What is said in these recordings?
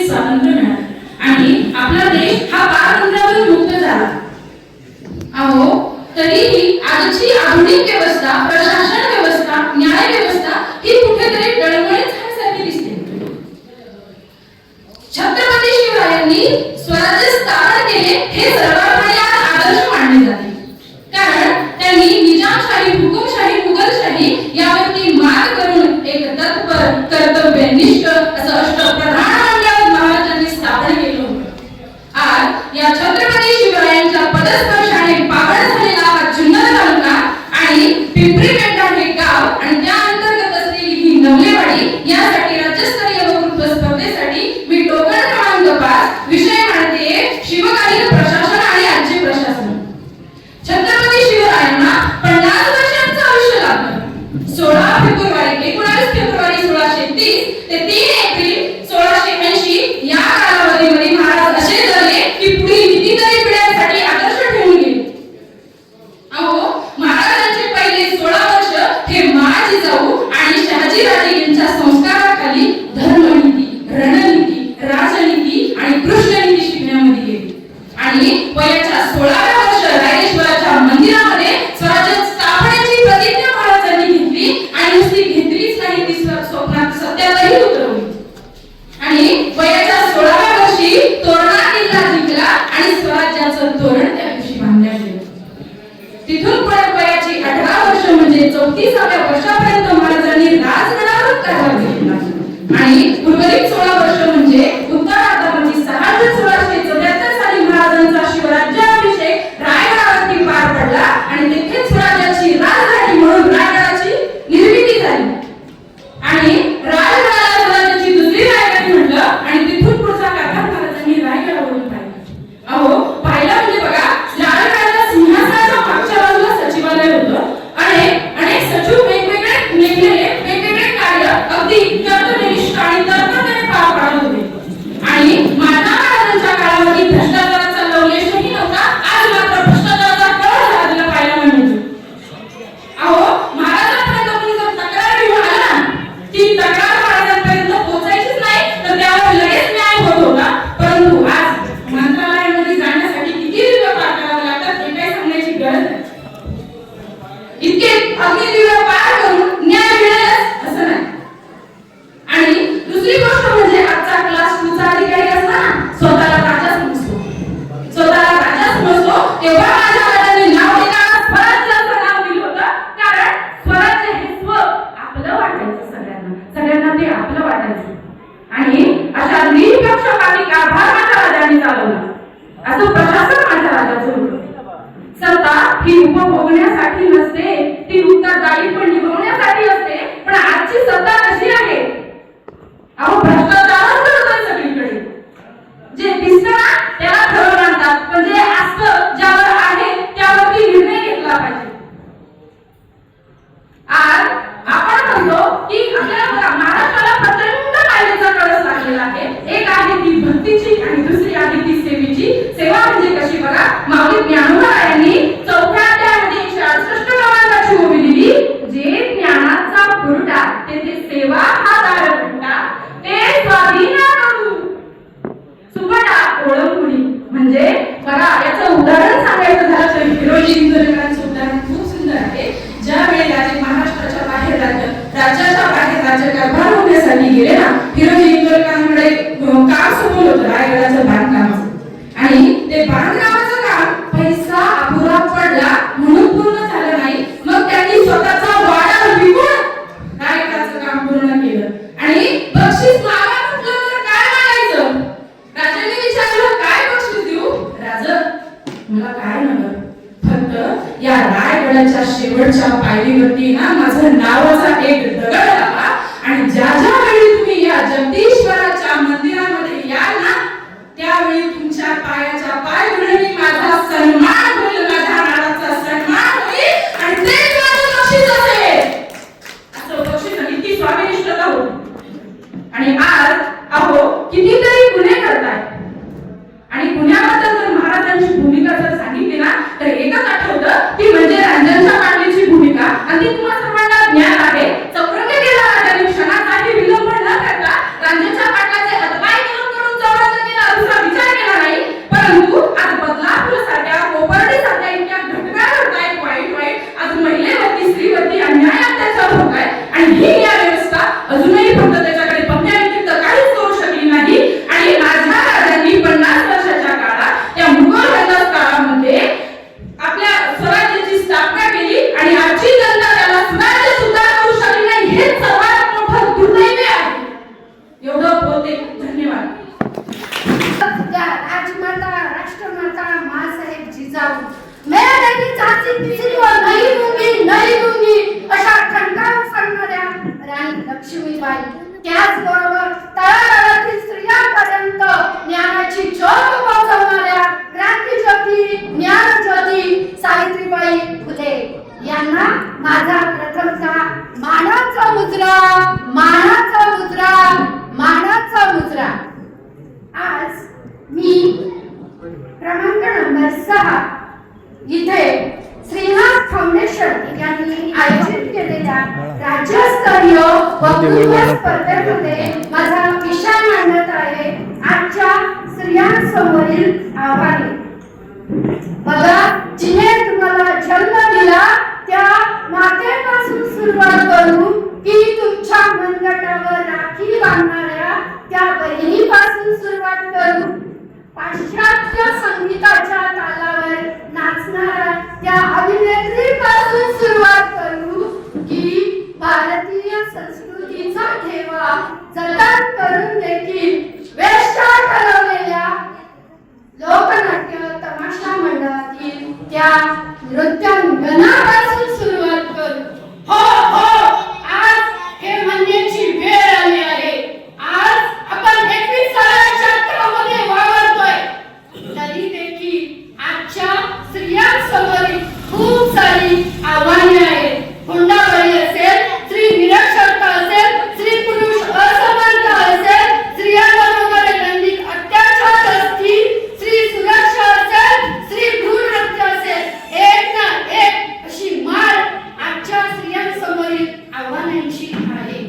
स्वातंत्र्य मिळाले आणि आपला देश हा बालबंदरातून मुक्त झाला। अहो तरीही आजची आधुनिक व्यवस्था, प्रशासन व्यवस्था, न्याय व्यवस्था ही कुठेतरी डळमळीत झाल्यासारखी दिसते। छत्रपती शिवरायांनी स्वराज्य स्थापन केले हे सर्वांमध्ये आदर्श मानले जाते, कारण त्यांनी निजामशाही, हुकुमशाही, मुघलशाही यावरती मात करून एक तत्पर, कर्तव्यनिष्ठ असं अष्टप्रधान मंडळ महाराजांनी स्थापन केलं होतं। आज या छत्रपती शिवरायांच्या पदस्पर्शाने पावन झालेला हा जुन्नर तालुका आणि पिंपरी पेंढा हे गाव आणि त्या अंतर्गत असलेली ही नवलेवाडी यासाठी राज्यस्तरीय वक्तृत्व स्पर्धेसाठी मी टोकन क्रमांक 5 विषय मांडते, शिवकालीन प्रशासन आणि आजचे प्रशासन। छत्रपती शिवरायांना 50 वर्षांचं आयुष्य लाभलं। 19 फेब्रुवारी 1630 ते 3 एप्रिल 1680 या कालावधीमध्ये महाराज असे जगले की पुढील कितीतरी पिढ्यांसाठी आदर्श ठेवून गेले। अहो महाराजांचे पहिले 16 वर्ष हे महाराज जिजाऊ आणि शहाजी राजे यांच्या संस्काराखाली धर्मनीती, रणनीती, राजनीती आणि कृष्णनीती शिकण्यामध्ये गेली आणि वयाच्या 16व्या वर्ष रायरेश्वराच्या मंदिरामध्ये स्वराज्य स्थापनेची प्रतिज्ञा महाराजांनी घेतली आणि नुसती घेतलीच नाही, ती स्वप्नात सत्यातही उतरवली आणि वयाच्या 16व्या वर्षी तोरणा किल्ला जिंकला आणि स्वराज्याचं तोरण त्या दिवशी बांधण्यात गेलं। तिथून पुढे वयाची 18 वर्ष म्हणजे 34व्या वर्षापर्यंत महाराजांनी राजगडावर कारभार केला आणि उर्वरित 16 वर्ष म्हणजे उत्तरार्धामध्ये 6 जून 1674 साली महाराजांचा शिवराज्याभिषेक रायगडावरती पार पडला आणि तेथेच स्वराज्याची राजधानी म्हणून रायगडाची निर्मिती झाली आणि रायगडाला स्वराज्याची दुसरी राजधानी म्हटलं आणि तिथून पुढचा कारभार महाराजांनी रायगडावरून पाहिला। अहो पाहिला म्हणजे बघा, रायगडाच्या सिंहासनाच्या मागच्या बाजूला सचिवालय होतं आणि अनेक सचिव वेगवेगळे नेमलेले वेगवेगळे कार्य अगदी कर्तव्यनिष्ठ आणि तत्परतेने पार पाडत होते आणि महाराजांच्या काळामध्ये भ्रष्टाचाराचा लवलेशही नव्हता। आज मात्र भ्रष्टाचाराचा कळ झालेला पाहायला मिळतो। अहो महाराजांपर्यंत कोणी जर तक्रार घेऊन आला ना, ती तक्रार महाराजांपर्यंत पोहोचायचीच नाही तर त्यावर लगेच न्याय होत होता, परंतु आज मंत्रालयामध्ये जाण्यासाठी किती दिवस पार करावे लागतात हे काही सांगण्याची गरज नाही। इतके अग्निदिव्य पार करून न्याय मिळेलच असं नाही। आणि दुसरी गोष्ट म्हणजे आजचा क्लास 2 चा अधिकारी असताना स्वतःला राजा समजतो, तेव्हा माझ्या राजाने नाव एका स्वराज्याचं नाव दिलं होतं, कारण स्वराज्य हे स्व आपलं वाटायचं, सगळ्यांना ते आपलं वाटायचं आणि अशा निष्पक्षपाती कारभार माझ्या राजाने चालवला, असं प्रशासन माझ्या राजाचं होतं। सत्ता ही उपभोगण्यासाठी नसते, ती उत्तरदायित्व निभावण्यासाठी असते। पण आजची सत्ता कशी आहे? अहो भ्रष्टाचारच होतोय सगळीकडे। जे दिसतं ना त्याला खरं मानतात, पण जे असतं, ज्यावर आहे त्यावरती निर्णय घेतला पाहिजे। आज आपण म्हणतो की आपल्याला महाराष्ट्राला प्रचंड कायद्याचा कळस लागलेला आहे। एक आहे ती भक्तीची आणि दुसरी आहे ती सेवेची। सेवा म्हणजे कशी बघा, माऊली ज्ञानोबा यांनी 4थ्या अध्यायामध्ये 168 क्रमांकाची ओवी दिली, जे ज्ञानाचा फुरटा तेथे सेवा हा दार फुटा, ते स्वाधीन करू सुपटा ओळखुणी। म्हणजे बघा याचं उदाहरण सांगायचं झालं तर हिरोजी इंदोरकरांचं उदाहरण खूप सुंदर आहे। ज्यावेळी राजे महाराष्ट्राच्या बाहेर राज्याच्या बाहेर राज्य कारभार होण्यासाठी गेले ना, हिरोजी इंदोरकरांकडे काम सोपवलं होतं रायगडाचं बांधकामाचं आणि ते बांधकामाचं काम पैसा अपुरा पडला म्हणून पूर्ण झालं नाही। मग त्यांनी स्वतःचा वाडा विकून रायगडाचं काम पूर्ण केलं आणि बक्षीस मागा म्हटलं तर काय मागायचं? राजाने विचारलं काय बक्षीस देऊ? राजा मला काय नको, फक्त या रायगडाच्या शेवटच्या पायरीवरती ना माझं नावाचा एक दगड लावा आणि ज्या वेळी तुम्ही या जगदीश्वराच्या मंदिरामध्ये याल ना, त्यावेळी तुमच्या पायाच्या पाय धरून माझा सन्मान होईल, माझ्या नावाचा सन्मान होईल आणि तेच माझं बक्षीस असेल। असं बक्षीस किती स्वाभिनिष्ठता होती। आणि आज अहो कितीतरी गुन्हे करताय आणि गुन्ह्याबद्दल जर महाराजांची भूमिका जर सांगितली ना तर एकच आठवतं, ती म्हणजे रांजणच्या पाटलीची भूमिका आणि ती तुम्हाला सर्वांना ज्ञात आहे। आज मी क्रमांक नंबर 6 इथे श्रीनाथ फाउंडेशन यांनी आयोजित केलेल्या राज्यस्तरीय वक्तृत्व स्पर्धेमध्ये माझा विषय मांडत आहे आजच्या स्त्रियांसमोरील आव्हाने. बघा, जिने तुम्हाला जन्म दिला त्या मातेपासून सुरुवात करू की तुमच्या मनगटावर राखी बांधणाऱ्या त्या बहिणीपासून सुरुवात करू, पाश्चात्य संगीताच्या तालावर नाचणाऱ्या त्या अभिनेत्रीपासून सुरुवात करू की भारतीय संस्कृतीचा ठेवा जतन करून देखील वेश्या ठरवलेल्या लोकनाट्य तमाशा मंडळातील त्या नृत्यांगनापासून सुरुवात करू. हो हो, आज हे म्हणण्याची वेळ आली आहे. आज आपण 21व्या शतकामध्ये वावरतोय, तरी देखील आजच्या स्त्रियांसमोर खूप सारी आव्हाने आहेत. हुंडाबळी असेल, स्त्री निरक्षरता असेल, स्त्री पुरुष असमानता असेल, स्त्रियांवर होणारे लैंगिक अत्याचार असतील, स्त्री सुरक्षा असेल, स्त्री भ्रूण हत्या असेल, एक ना एक अशी माळ आजच्या स्त्रियांसमोरील आव्हानांची आहे.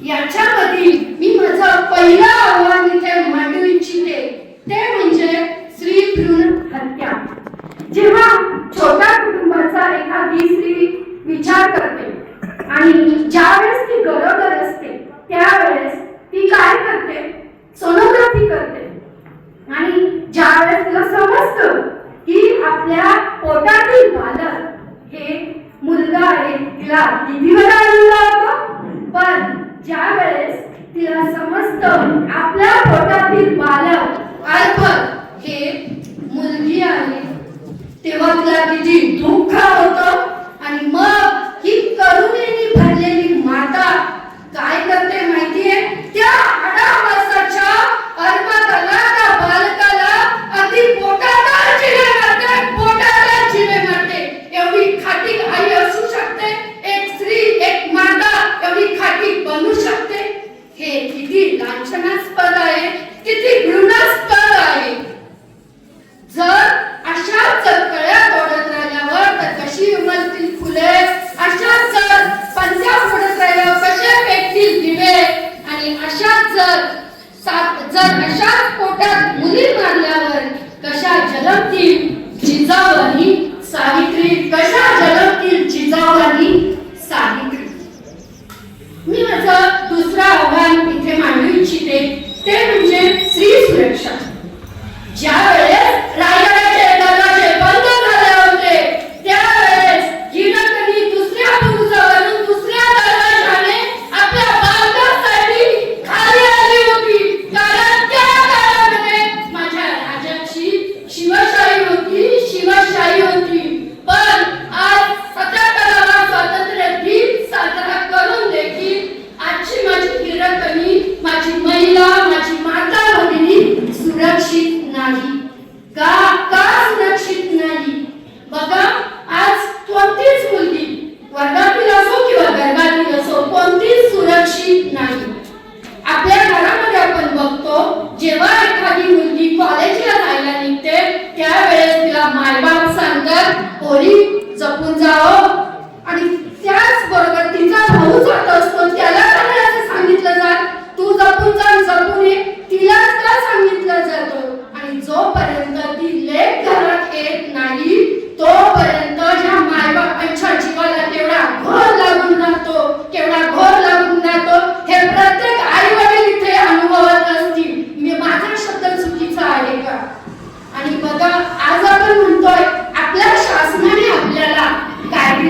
याच्यामधील मी माझं पहिलं आव्हान इथे मांडू इच्छिते, ते म्हणजे स्त्री भ्रूण हत्या. जेव्हा छोट्या कुटुंबाचा एखादी स्त्री विचार करते आणि ज्यावेळेस ती गरोदर असते त्यावेळेस ती काय करते? सोनोग्राफी करते. आणि ज्यावेळेस तिला समजतं की आपल्या पोटातील बालक हे मुलगा आहे, तिला किती वेळा आनंद होतो, पण ज्यावेळेस तिला समजतं आपल्या पोटातील बालक अर्थात हे मुलगी आहे, तेव्हा तिला किती दुःख होतं. आणि मग ही करुणेने भरलेली माता काय करते माहितीये? त्या अडावासाच्या अर्धाताला त्या बालकाला अगदी पोटाला चिरे मारते, पोटाला चिरे मारते. एवढी खाटी आई असू शकते एक स्त्री, एक माता एवढी खाटी बनू शकते? हे किती लांछनास्पद आहे, किती घृणास्पद आहे. जर अशाच कळ्या तोडत राहिल्यावर तर कशी उमलतील फुले, अशाच जर पंजा फोडत राहिल्यावर कसे पेटतील दिवे, आणि अशाच जर अशाच पोटात मुली मारल्यावर कशा जलमतील जिजाऊ आणि सावित्री, कशा जलमतील जिजाऊ आणि सावित्री. मी माझं दुसरं आव्हान इथे मांडू इच्छिते, ते म्हणजे स्त्री सुरक्षा. ज्यावेळेस रायगडाचे दरवाजे बंद झाले होते त्यावेळेस हिरकणी दुसऱ्या बुरुजावरून दुसऱ्या दरवाजाने आपल्या बालकासाठी खाली आली होती. कारण त्या काळामध्ये माझ्या राजाची शिवशाही होती, शिवशाही होती. पण आज 77वा स्वातंत्र्य दिन साजरा करून देखील आजची माझी हिरकणी, माझी महिला, माझी माता भगिनी सुरक्षित नाही. का सुरक्षित नाही? बघा, आज कोणतीच मुलगी वर्गातील असो किंवा गर्भातील असो कोणतीच सुरक्षित नाही. आपल्या घरामध्ये आपण बघतो, जेव्हा एखादी मुलगी कॉलेजला जायला निघते त्यावेळेस तिला मायबाप सांगतात पोरी जपून जाओ, आणि त्याच बरोबर तिचा भाऊ जात असतो त्याला काय असं सांगितलं जात, तू जपून जा, जपून ये, तिलाच का सांगितलं जातं. आणि जोपर्यंत ती लेक घरात येत नाही तोपर्यंत ज्या मायबापांच्या जीवाला केवढा घोर लागून राहतो, केवढा घोर लागून राहतो हे प्रत्येक आई वडील इथे अनुभवत असतील. माझा शब्द चुकीचा आहे का? आणि बघा, आज आपण म्हणतोय आपल्या शासनाने आपल्याला काय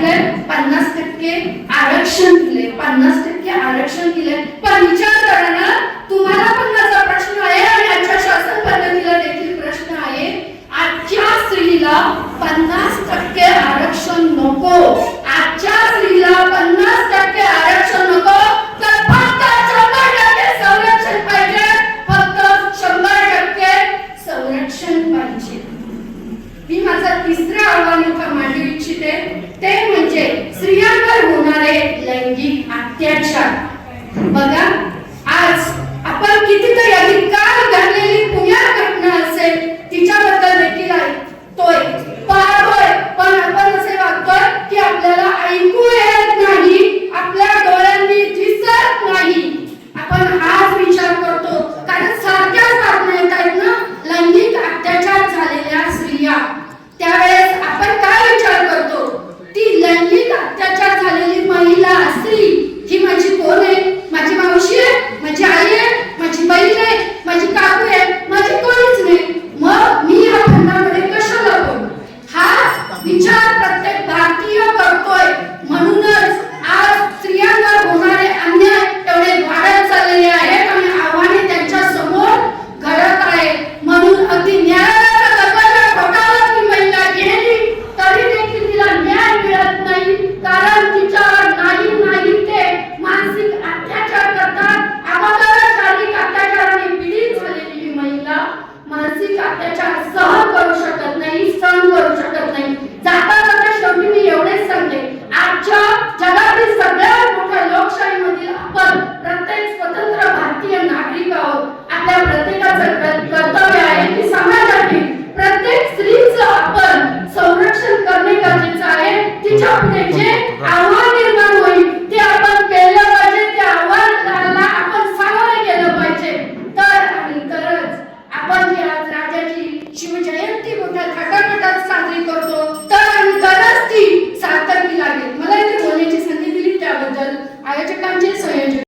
त्याच्या